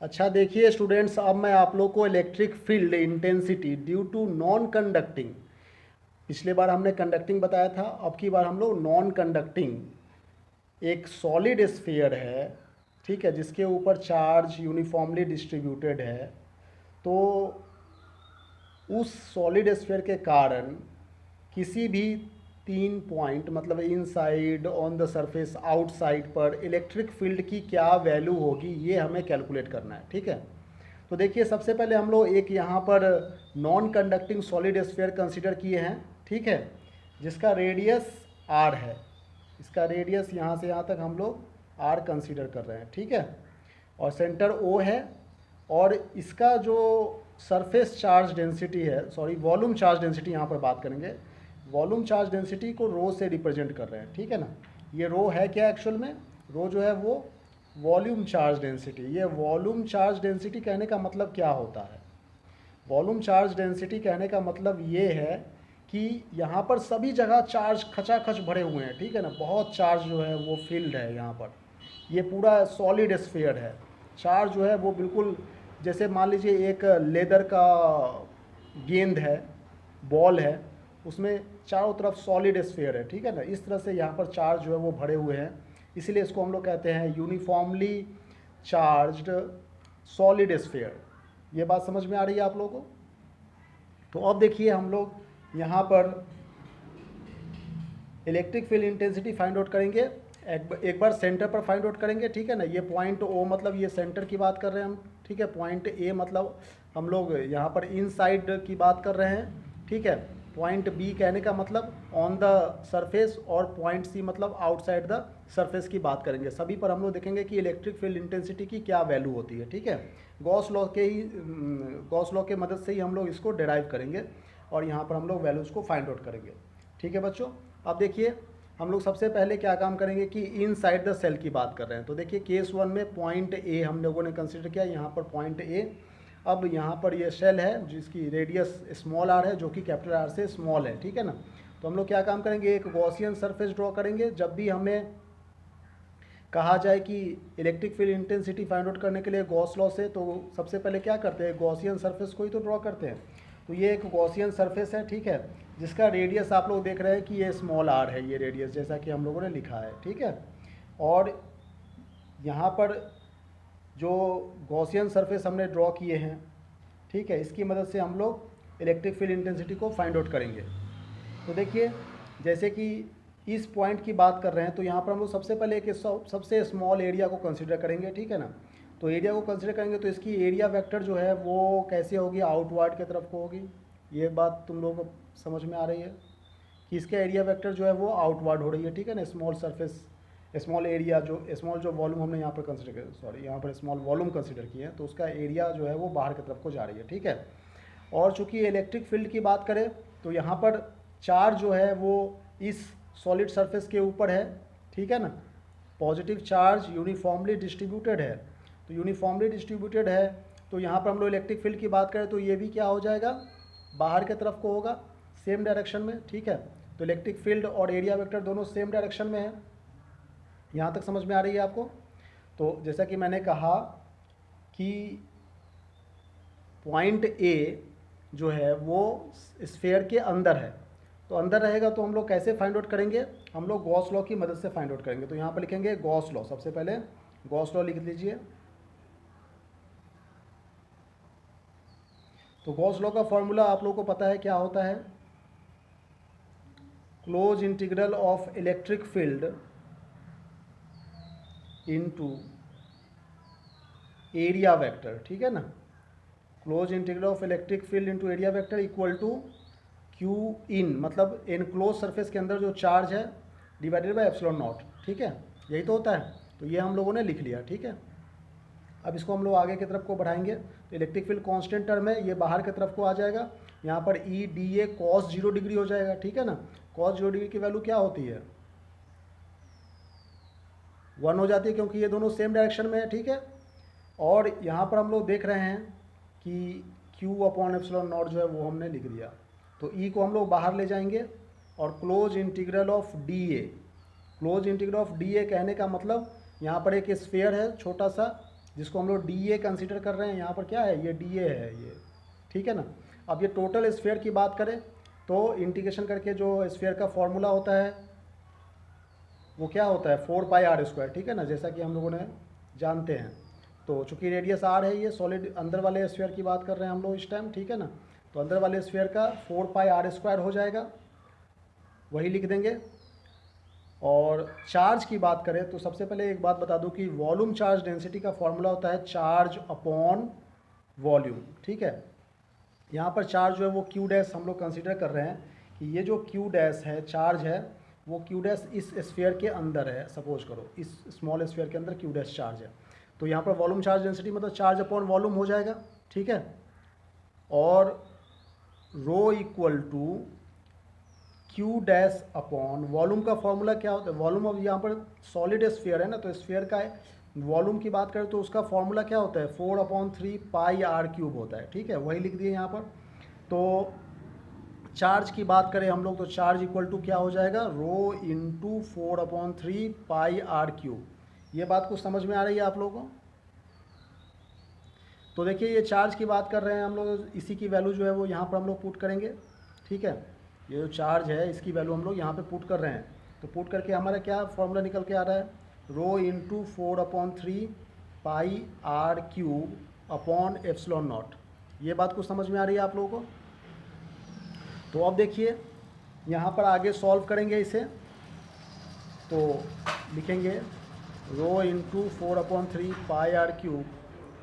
अच्छा देखिए स्टूडेंट्स, अब मैं आप लोग को electric field intensity due to non conducting, पिछले बार हमने कंडक्टिंग बताया था, अब की बार हम लोग नॉन कंडक्टिंग एक सॉलिड स्फीयर है, ठीक है, जिसके ऊपर चार्ज यूनिफॉर्मली डिस्ट्रीब्यूटेड है। तो उस सॉलिड स्फीयर के कारण किसी भी तीन पॉइंट मतलब inside, on the surface, outside पर इलेक्ट्रिक फील्ड की क्या वैल्यू होगी ये हमें कैलकुलेट करना है, ठीक है। तो देखिए सबसे पहले हम लोग एक यहाँ पर non conducting solid sphere consider किए हैं, ठीक है, जिसका रेडियस आर है। इसका रेडियस यहाँ से यहाँ तक हम लोग आर कंसीडर कर रहे हैं, ठीक है, और सेंटर ओ है। और इसका जो सरफेस चार्ज डेंसिटी है, सॉरी वॉल्यूम चार्ज डेंसिटी यहाँ पर बात करेंगे, वॉल्यूम चार्ज डेंसिटी को रो से रिप्रेजेंट कर रहे हैं, ठीक है ना। ये रो है क्या एक्चुअल में, रो जो है वो वॉल्यूम चार्ज डेंसिटी। ये वॉल्यूम चार्ज डेंसिटी कहने का मतलब क्या होता है, वॉल्यूम चार्ज डेंसिटी कहने का मतलब ये है कि यहाँ पर सभी जगह चार्ज खचाखच भरे हुए हैं, ठीक है ना, बहुत चार्ज जो है वो फील्ड है यहाँ पर। ये पूरा सॉलिड स्फीयर है, चार्ज जो है वो बिल्कुल जैसे मान लीजिए एक लेदर का गेंद है, बॉल है, उसमें चारों तरफ सॉलिड स्फीयर है, ठीक है ना। इस तरह से यहाँ पर चार्ज जो है वो भरे हुए हैं, इसीलिए इसको हम लोग कहते हैं यूनिफॉर्मली चार्ज्ड सॉलिड स्फीयर। ये बात समझ में आ रही है आप लोगों को। तो अब देखिए हम लोग यहाँ पर electric field intensity find out करेंगे। एक बार सेंटर पर फाइंड आउट करेंगे, ठीक है ना। ये पॉइंट ओ मतलब ये सेंटर की बात कर रहे हैं हम, ठीक है। पॉइंट ए मतलब हम लोग यहाँ पर इनसाइड की बात कर रहे हैं, ठीक है। पॉइंट बी कहने का मतलब ऑन द सरफेस, और पॉइंट सी मतलब आउटसाइड द सरफेस की बात करेंगे। सभी पर हम लोग देखेंगे कि इलेक्ट्रिक फील्ड इंटेंसिटी की क्या वैल्यू होती है, ठीक है। गॉस लॉ के मदद से ही हम लोग इसको डिराइव करेंगे और यहाँ पर हम लोग वैल्यूज़ को फाइंड आउट करेंगे, ठीक है बच्चों। अब देखिए हम लोग सबसे पहले क्या काम करेंगे कि इनसाइड द सेल की बात कर रहे हैं। तो देखिए केस वन में पॉइंट ए हम लोगों ने कंसिडर किया, यहाँ पर पॉइंट ए। अब यहाँ पर ये सेल है जिसकी रेडियस स्मॉल आर है, जो कि कैपिटल आर से स्मॉल है, ठीक है ना। तो हम लोग क्या काम करेंगे, एक गॉसियन सरफेस ड्रॉ करेंगे। जब भी हमें कहा जाए कि electric field intensity find out करने के लिए गॉस लॉ से, तो सबसे पहले क्या करते हैं, गॉसियन सरफेस को ही तो ड्रॉ करते हैं। तो ये एक गॉसियन सरफेस है, ठीक है, जिसका रेडियस आप लोग देख रहे हैं कि ये स्मॉल आर है, ये रेडियस जैसा कि हम लोगों ने लिखा है, ठीक है। और यहाँ पर जो गॉसियन सरफेस हमने ड्रॉ किए हैं, ठीक है, इसकी मदद से हम लोग इलेक्ट्रिक फील्ड इंटेंसिटी को फाइंड आउट करेंगे। तो देखिए जैसे कि इस पॉइंट की बात कर रहे हैं, तो यहाँ पर हम लोग सबसे पहले एक सबसे स्मॉल एरिया को कंसिडर करेंगे, ठीक है ना। तो एरिया को कंसिडर करेंगे तो इसकी एरिया वेक्टर जो है वो कैसे होगी, आउटवर्ड की तरफ को होगी। ये बात तुम लोगों को समझ में आ रही है कि इसका एरिया वेक्टर जो है वो आउटवर्ड हो रही है, ठीक है ना। स्मॉल सरफेस, स्मॉल एरिया, जो वॉल्यूम हमने यहाँ पर कंसिडर किया, सॉरी यहाँ पर स्मॉल वॉल्यूम कंसिडर किए हैं, तो उसका एरिया जो है वो बाहर की तरफ को जा रही है, ठीक है। और चूंकि इलेक्ट्रिक फील्ड की बात करें तो यहाँ पर चार्ज जो है वो इस सॉलिड सरफेस के ऊपर है, ठीक है ना। पॉजिटिव चार्ज यूनिफॉर्मली डिस्ट्रीब्यूटेड है, तो यूनिफॉर्मली डिस्ट्रीब्यूटेड है, तो यहाँ पर हम लोग इलेक्ट्रिक फील्ड की बात करें तो ये भी क्या हो जाएगा, बाहर की तरफ को होगा, सेम डायरेक्शन में, ठीक है। तो इलेक्ट्रिक फील्ड और एरिया वेक्टर दोनों सेम डायरेक्शन में है। यहाँ तक समझ में आ रही है आपको। तो जैसा कि मैंने कहा कि पॉइंट ए जो है वो स्फेयर के अंदर है, तो अंदर रहेगा तो हम लोग कैसे फाइंड आउट करेंगे, हम लोग गॉस लॉ की मदद से फाइंड आउट करेंगे। तो यहाँ पर लिखेंगे गॉस लॉ, सबसे पहले गॉस लॉ लिख लीजिए। तो गॉस लॉ का फॉर्मूला आप लोगों को पता है क्या होता है, close integral of electric field into area vector, ठीक है ना। Close integral of electric field into area vector equal to Q in, मतलब एनक्लोज सरफेस के अंदर जो चार्ज है डिवाइडेड बाय एप्सिलॉन नॉट, ठीक है, यही तो होता है। तो ये हम लोगों ने लिख लिया, ठीक है। अब इसको हम लोग आगे की तरफ को बढ़ाएंगे, तो इलेक्ट्रिक फील्ड कांस्टेंट टर्म है, ये बाहर की तरफ को आ जाएगा। यहाँ पर E D A cos 0 degree हो जाएगा, ठीक है ना। कॉस 0 डिग्री की वैल्यू क्या होती है, 1 हो जाती है, क्योंकि ये दोनों सेम डायरेक्शन में है, ठीक है। और यहाँ पर हम लोग देख रहे हैं कि Q अपॉन एप्सिलॉन नॉट जो है वो हमने लिख दिया। तो E को हम लोग बाहर ले जाएंगे और close integral of D A, close integral of D A कहने का मतलब यहाँ पर एक स्फीयर है छोटा सा, जिसको हम लोग डी ए कंसिडर कर रहे हैं, यहाँ पर क्या है, ये डी ए है ये, ठीक है ना। अब ये टोटल स्फीयर की बात करें तो इंटीग्रेशन करके जो स्फीयर का फॉर्मूला होता है वो क्या होता है, 4πr², ठीक है ना, जैसा कि हम लोगों ने जानते हैं। तो चूंकि रेडियस आर है, ये सॉलिड अंदर वाले स्फीयर की बात कर रहे हैं हम लोग इस टाइम, ठीक है ना। तो अंदर वाले स्फीयर का 4πr² हो जाएगा, वही लिख देंगे। और चार्ज की बात करें तो सबसे पहले एक बात बता दूं कि वॉल्यूम चार्ज डेंसिटी का फॉर्मूला होता है चार्ज अपॉन वॉल्यूम, ठीक है। यहाँ पर चार्ज जो है वो क्यू डैश हम लोग कंसीडर कर रहे हैं कि ये जो क्यू डैश है चार्ज है वो क्यू डैश इस स्फीयर के अंदर है, सपोज करो इस स्मॉल स्फीयर के अंदर क्यू डैश चार्ज है। तो यहाँ पर वॉल्यूम चार्ज डेंसिटी मतलब चार्ज अपॉन वॉल्यूम हो जाएगा, ठीक है। और rho equal to Q dash upon volume का फॉर्मूला क्या होता है, वॉल्यूम अब यहाँ पर सॉलिड स्फीयर है ना, तो स्फीयर का वॉल्यूम की बात करें तो उसका फॉर्मूला क्या होता है, 4/3πr³ होता है, ठीक है, वही लिख दिए यहाँ पर। तो चार्ज की बात करें हम लोग तो चार्ज इक्वल टू क्या हो जाएगा, रो इंटू 4/3πr³। ये बात कुछ समझ में आ रही है आप लोगों को। तो देखिए ये चार्ज की बात कर रहे हैं हम लोग, इसी की वैल्यू जो है वो यहाँ पर हम लोग पुट करेंगे, ठीक है। ये जो चार्ज है इसकी वैल्यू हम लोग यहाँ पे पुट कर रहे हैं, तो पुट करके हमारा क्या फॉर्मूला निकल के आ रहा है, rho into 4/3πr³ upon epsilon naught. ये बात कुछ समझ में आ रही है आप लोगों को। तो अब देखिए यहाँ पर आगे सॉल्व करेंगे इसे, तो लिखेंगे rho into 4/3πr³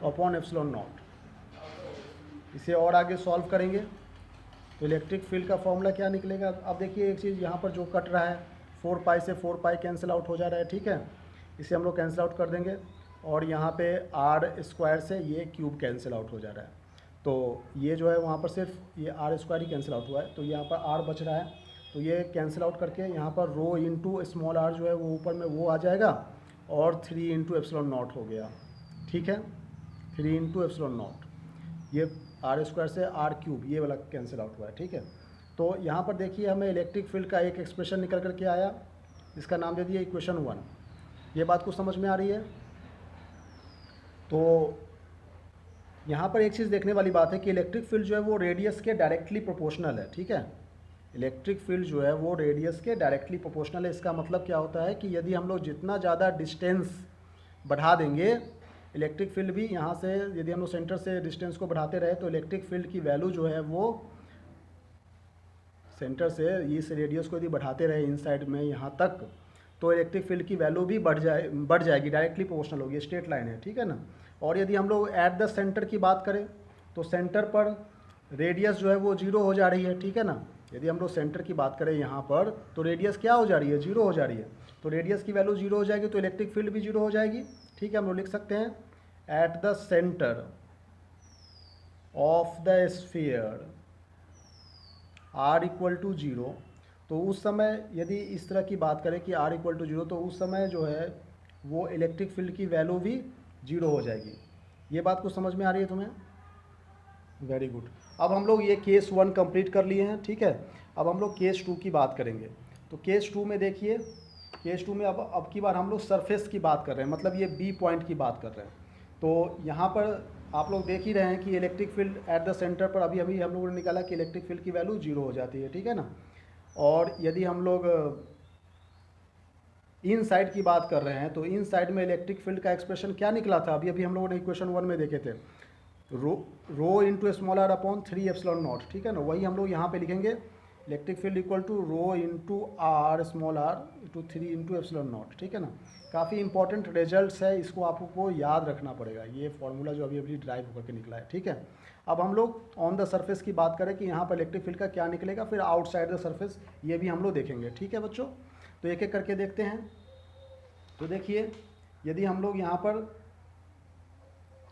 upon epsilon naught. इसे और आगे सॉल्व करेंगे तो इलेक्ट्रिक फील्ड का फॉर्मूला क्या निकलेगा। अब देखिए एक चीज़ यहाँ पर जो कट रहा है 4π से 4π कैंसिल आउट हो जा रहा है, ठीक है, इसे हम लोग कैंसिल आउट कर देंगे। और यहाँ पे r² से ये क्यूब कैंसिल आउट हो जा रहा है, तो ये जो है वहाँ पर सिर्फ ये r² ही कैंसिल आउट हुआ है, तो यहाँ पर r बच रहा है, तो ये कैंसिल आउट करके यहाँ पर रो इंटू स्मॉल r जो है वो ऊपर में वो आ जाएगा और 3 इंटू एप्सिलॉन नॉट हो गया, ठीक है, 3 इंटू एप्सिलॉन नॉट, ये r² से r³ ये वाला कैंसिल आउट हुआ है, ठीक है। तो यहाँ पर देखिए हमें इलेक्ट्रिक फील्ड का एक एक्सप्रेशन निकल करके आया, इसका नाम दे दिया इक्वेशन 1। ये बात कुछ समझ में आ रही है। तो यहाँ पर एक चीज़ देखने वाली बात है कि इलेक्ट्रिक फील्ड जो है वो रेडियस के डायरेक्टली प्रोपोर्शनल है, ठीक है। इलेक्ट्रिक फील्ड जो है वो रेडियस के डायरेक्टली प्रोपोर्शनल है। इसका मतलब क्या होता है कि यदि हम लोग जितना ज़्यादा डिस्टेंस बढ़ा देंगे इलेक्ट्रिक फील्ड भी यहाँ से, यदि हम लोग सेंटर से डिस्टेंस को बढ़ाते रहे तो इलेक्ट्रिक फील्ड की वैल्यू जो है वो सेंटर से इस रेडियस को यदि बढ़ाते रहे इनसाइड में यहाँ तक, तो इलेक्ट्रिक फील्ड की वैल्यू भी बढ़ जाएगी, डायरेक्टली प्रोपोर्शनल होगी, स्ट्रेट लाइन है, ठीक है ना। और यदि हम लोग एट द सेंटर की बात करें तो सेंटर पर रेडियस जो है वो 0 हो जा रही है, ठीक है ना। यदि हम लोग सेंटर की बात करें यहाँ पर तो रेडियस क्या हो जा रही है, 0 हो जा रही है, तो रेडियस की वैल्यू 0 हो जाएगी तो इलेक्ट्रिक फील्ड भी 0 हो जाएगी, ठीक है। हम लोग लिख सकते हैं at the centre of the sphere r equal to 0। तो उस समय यदि इस तरह की बात करें कि r इक्वल टू 0 तो उस समय जो है वो इलेक्ट्रिक फील्ड की वैल्यू भी 0 हो जाएगी। ये बात कुछ समझ में आ रही है तुम्हें, वेरी गुड। अब हम लोग ये केस 1 कंप्लीट कर लिए हैं, ठीक है। अब हम लोग केस 2 की बात करेंगे। तो केस 2 में देखिए, केस 2 में अब की बार हम लोग सरफेस की बात कर रहे हैं, मतलब ये बी पॉइंट की बात कर रहे हैं। तो यहाँ पर आप लोग देख ही रहे हैं कि electric field at the centre पर अभी हम लोगों ने निकाला कि इलेक्ट्रिक फील्ड की वैल्यू 0 हो जाती है, ठीक है ना। और यदि हम लोग इन साइड की बात कर रहे हैं तो इन साइड में इलेक्ट्रिक फील्ड का एक्सप्रेशन क्या निकला था, अभी हम लोगों ने इक्वेशन 1 में देखे थे, rho into small r upon 3 epsilon naught, ठीक है ना। वही हम लोग यहाँ पे लिखेंगे electric field equal to rho into r small r into 3 into epsilon naught, ठीक है ना। काफ़ी इंपॉर्टेंट रिजल्ट्स है, इसको आपको याद रखना पड़ेगा, ये फॉर्मूला जो अभी ड्राइव होकर के निकला है, ठीक है। अब हम लोग ऑन द सरफेस की बात करें कि यहाँ पर इलेक्ट्रिक फील्ड का क्या निकलेगा, फिर आउटसाइड द सरफेस ये भी हम लोग देखेंगे, ठीक है बच्चों। तो एक एक करके देखते हैं। तो देखिए यदि हम लोग यहाँ पर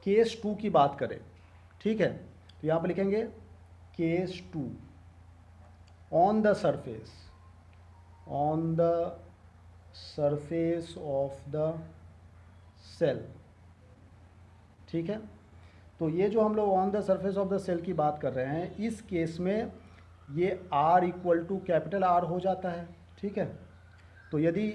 केस 2 की बात करें, ठीक है, तो यहाँ पर लिखेंगे case 2 on the surface of the shell, ठीक है। तो ये जो हम लोग on the surface of the shell की बात कर रहे हैं, इस केस में ये r equal to capital R हो जाता है, ठीक है। तो यदि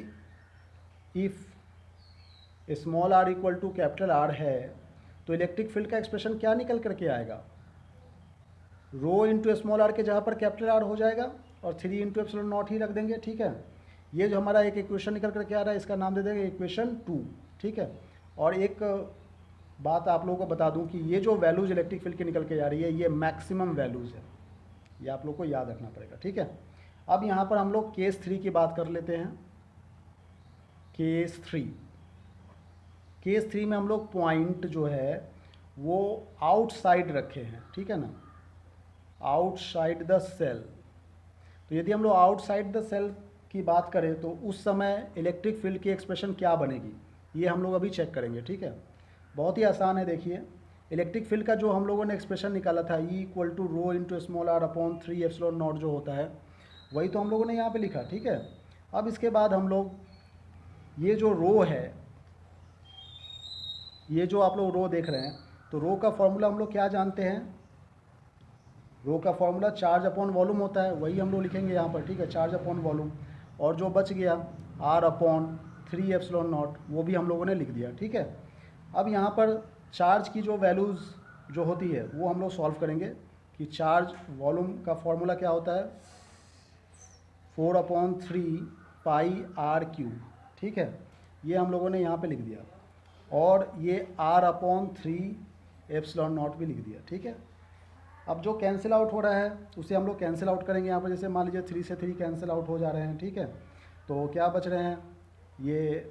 if small r equal to capital R है तो इलेक्ट्रिक फील्ड का एक्सप्रेशन क्या निकल करके आएगा, रो इंटू स्मॉल आर के जगह पर कैपिटल आर हो जाएगा और 3 इंटू एप्सिलॉन नॉट ही रख देंगे। ठीक है, ये जो हमारा एक इक्वेशन निकल करके आ रहा है इसका नाम दे देंगे इक्वेशन 2। ठीक है, और एक बात आप लोगों को बता दूं कि ये जो वैल्यूज इलेक्ट्रिक फील्ड की निकल के आ रही है ये मैक्सिमम वैल्यूज़ है, ये आप लोग को याद रखना पड़ेगा। ठीक है, अब यहाँ पर हम लोग केस 3 की बात कर लेते हैं। केस 3 में हम लोग पॉइंट जो है वो आउटसाइड रखे हैं। ठीक है ना, आउटसाइड द सेल। तो यदि हम लोग आउटसाइड द सेल की बात करें तो उस समय इलेक्ट्रिक फील्ड की एक्सप्रेशन क्या बनेगी, ये हम लोग अभी चेक करेंगे। ठीक है, बहुत ही आसान है। देखिए इलेक्ट्रिक फील्ड का जो हम लोगों ने एक्सप्रेशन निकाला था E equal to rho into small r upon 3 epsilon naught जो होता है वही तो हम लोगों ने यहाँ पे लिखा। ठीक है, अब इसके बाद हम लोग ये जो रो है, ये जो आप लोग रो देख रहे हैं, तो रो का फॉर्मूला हम लोग क्या जानते हैं, रो का फॉर्मूला चार्ज अपॉन वॉल्यूम होता है, वही हम लोग लिखेंगे यहाँ पर। ठीक है, चार्ज अपॉन वॉल्यूम, और जो बच गया R अपॉन 3 एप्सिलॉन नॉट वो भी हम लोगों ने लिख दिया। ठीक है, अब यहाँ पर चार्ज की जो वैल्यूज़ जो होती है वो हम लोग सॉल्व करेंगे कि चार्ज वॉल्यूम का फॉर्मूला क्या होता है 4/3 पाई आर क्यूब। ठीक है, ये हम लोगों ने यहाँ पे लिख दिया, और ये R/3 एप्सिलॉन नॉट भी लिख दिया। ठीक है, अब जो कैंसिल आउट हो रहा है उसे हम लोग कैंसिल आउट करेंगे यहाँ पर। जैसे मान लीजिए 3 से 3 कैंसिल आउट हो जा रहे हैं। ठीक है, तो क्या बच रहे हैं, ये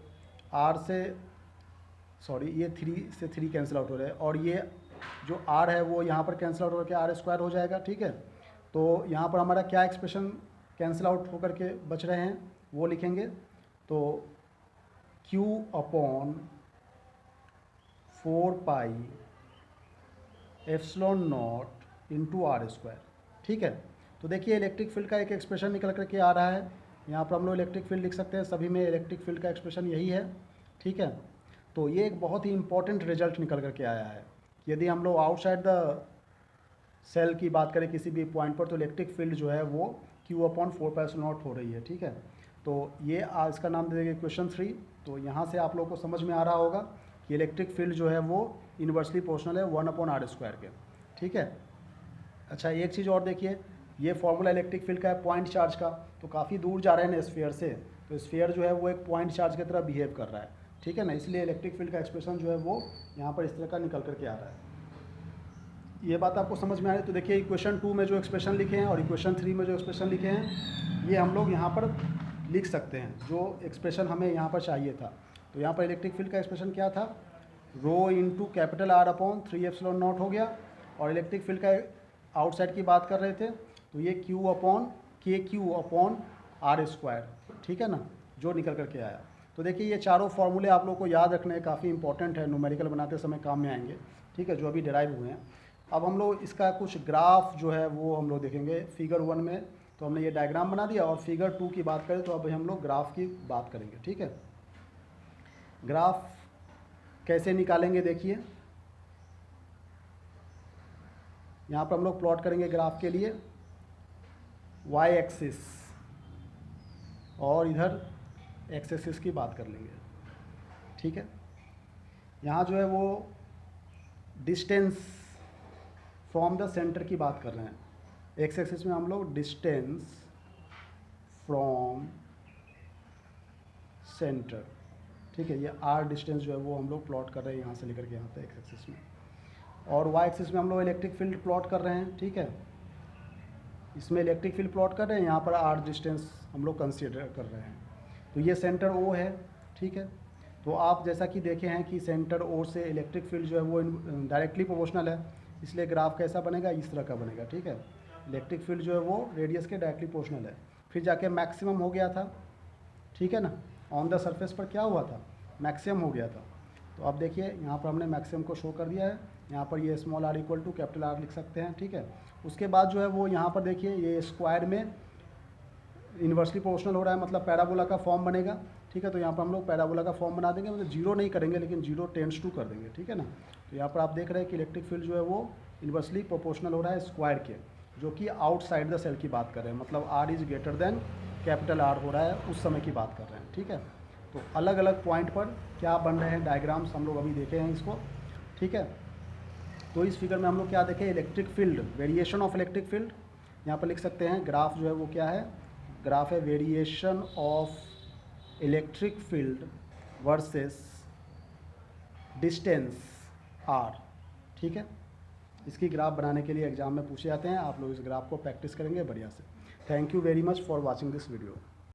ये 3 से 3 कैंसिल आउट हो रहे हैं, और ये जो R है वो यहाँ पर कैंसिल आउट होकर R² हो जाएगा। ठीक है, तो यहाँ पर हमारा क्या एक्सप्रेशन कैंसिल आउट होकर के बच रहे हैं वो लिखेंगे, तो Q upon 4 pi epsilon not into R²। ठीक है, तो देखिए इलेक्ट्रिक फील्ड का एक एक्सप्रेशन निकल करके आ रहा है, यहाँ पर हम लोग इलेक्ट्रिक फील्ड लिख सकते हैं, सभी में इलेक्ट्रिक फील्ड का एक्सप्रेशन यही है। ठीक है, तो ये एक बहुत ही इंपॉर्टेंट रिजल्ट निकल करके आया है। यदि हम लोग आउटसाइड द सेल की बात करें किसी भी पॉइंट पर, तो इलेक्ट्रिक फील्ड जो है वो Q upon 4 pi epsilon naught हो रही है। ठीक है, तो ये इसका नाम दे देंगे क्वेश्चन 3। तो यहाँ से आप लोग को समझ में आ रहा होगा कि इलेक्ट्रिक फील्ड जो है वो इन्वर्सली प्रोपोर्शनल है 1/r² के। ठीक है, अच्छा एक चीज़ और देखिए, ये फॉर्मूला इलेक्ट्रिक फील्ड का है पॉइंट चार्ज का, तो काफ़ी दूर जा रहे हैं ना स्फीयर से, तो स्फीयर जो है वो एक पॉइंट चार्ज की तरह बिहेव कर रहा है। ठीक है ना, इसलिए इलेक्ट्रिक फील्ड का एक्सप्रेशन जो है वो यहाँ पर इस तरह का निकल करके आ रहा है। ये बात आपको समझ में आ रही है। तो देखिए इक्वेशन 2 में जो एक्सप्रेशन लिखे हैं और इक्वेशन 3 में जो एक्सप्रेशन लिखे हैं ये हम लोग यहाँ पर लिख सकते हैं, जो एक्सप्रेशन हमें यहाँ पर चाहिए था। तो यहाँ पर इलेक्ट्रिक फील्ड का एक्सप्रेशन क्या था, rho into capital R upon 3 epsilon naught हो गया, और इलेक्ट्रिक फील्ड का आउटसाइड की बात कर रहे थे तो ये Q अपॉन R²। ठीक है ना, जो निकल करके आया। तो देखिए ये चारों फार्मूले आप लोग को याद रखने काफ़ी इंपॉर्टेंट है, न्यूमेरिकल बनाते समय काम में आएंगे। ठीक है, जो अभी डिराइव हुए हैं। अब हम लोग इसका कुछ ग्राफ जो है वो हम लोग देखेंगे फिगर 1 में, तो हमने ये डायग्राम बना दिया, और फिगर 2 की बात करें तो अब हम लोग ग्राफ की बात करेंगे। ठीक है, ग्राफ कैसे निकालेंगे, देखिए यहाँ पर हम लोग प्लॉट करेंगे ग्राफ के लिए y एक्सिस, और इधर x एक्सिस की बात कर लेंगे। ठीक है, यहाँ जो है वो डिस्टेंस फ्रॉम द सेंटर की बात कर रहे हैं। x एक्सिस में हम लोग डिस्टेंस फ्रॉम सेंटर, ठीक है, ये r डिस्टेंस जो है वो हम लोग प्लॉट कर रहे हैं यहाँ से लेकर के यहाँ पे x एक्सिस में, और y एक्सिस में हम लोग इलेक्ट्रिक फील्ड प्लॉट कर रहे हैं। ठीक है, इसमें इलेक्ट्रिक फील्ड प्लॉट कर रहे हैं, यहाँ पर r डिस्टेंस हम लोग कंसीडर कर रहे हैं। तो ये सेंटर O है। ठीक है, तो आप जैसा कि देखे हैं कि सेंटर O से इलेक्ट्रिक फील्ड जो है वो डायरेक्टली प्रोपोर्शनल है, इसलिए ग्राफ कैसा बनेगा, इस तरह का बनेगा। ठीक है, इलेक्ट्रिक फील्ड जो है वो रेडियस के डायरेक्टली प्रोपोर्शनल है, फिर जाके मैक्सिमम हो गया था। ठीक है ना, ऑन द सरफेस पर क्या हुआ था, मैक्सिमम हो गया था। तो अब देखिए यहाँ पर हमने मैक्सिमम को शो कर दिया है, यहाँ पर ये small r equal to capital R लिख सकते हैं। ठीक है, उसके बाद जो है वो यहाँ पर देखिए ये स्क्वायर में इन्वर्सली प्रोपोर्शनल हो रहा है, मतलब पैराबोला का फॉर्म बनेगा। ठीक है, तो यहाँ पर हम लोग पैराबोला का फॉर्म बना देंगे, मतलब 0 नहीं करेंगे लेकिन 0 टेंड्स टू कर देंगे। ठीक है ना, तो यहाँ पर आप देख रहे हैं कि इलेक्ट्रिक फील्ड जो है वो इन्वर्सली प्रोपोर्शनल हो रहा है स्क्वायर के, जो कि आउटसाइड द सेल की बात कर रहे हैं, मतलब R is greater than capital R हो रहा है, उस समय की बात कर रहे हैं। ठीक है, तो अलग अलग पॉइंट पर क्या बन रहे हैं डायग्राम्स हम लोग अभी देखे हैं इसको। ठीक ठीक है। तो इस फिगर में हम लोग क्या देखें, electric field, variation of electric field, यहाँ पर लिख सकते हैं ग्राफ जो है वो क्या है, ग्राफ है variation of electric field versus distance r. ठीक है, इसकी ग्राफ बनाने के लिए एग्जाम में पूछे जाते हैं, आप लोग इस ग्राफ को प्रैक्टिस करेंगे बढ़िया से। Thank you very much for watching this video.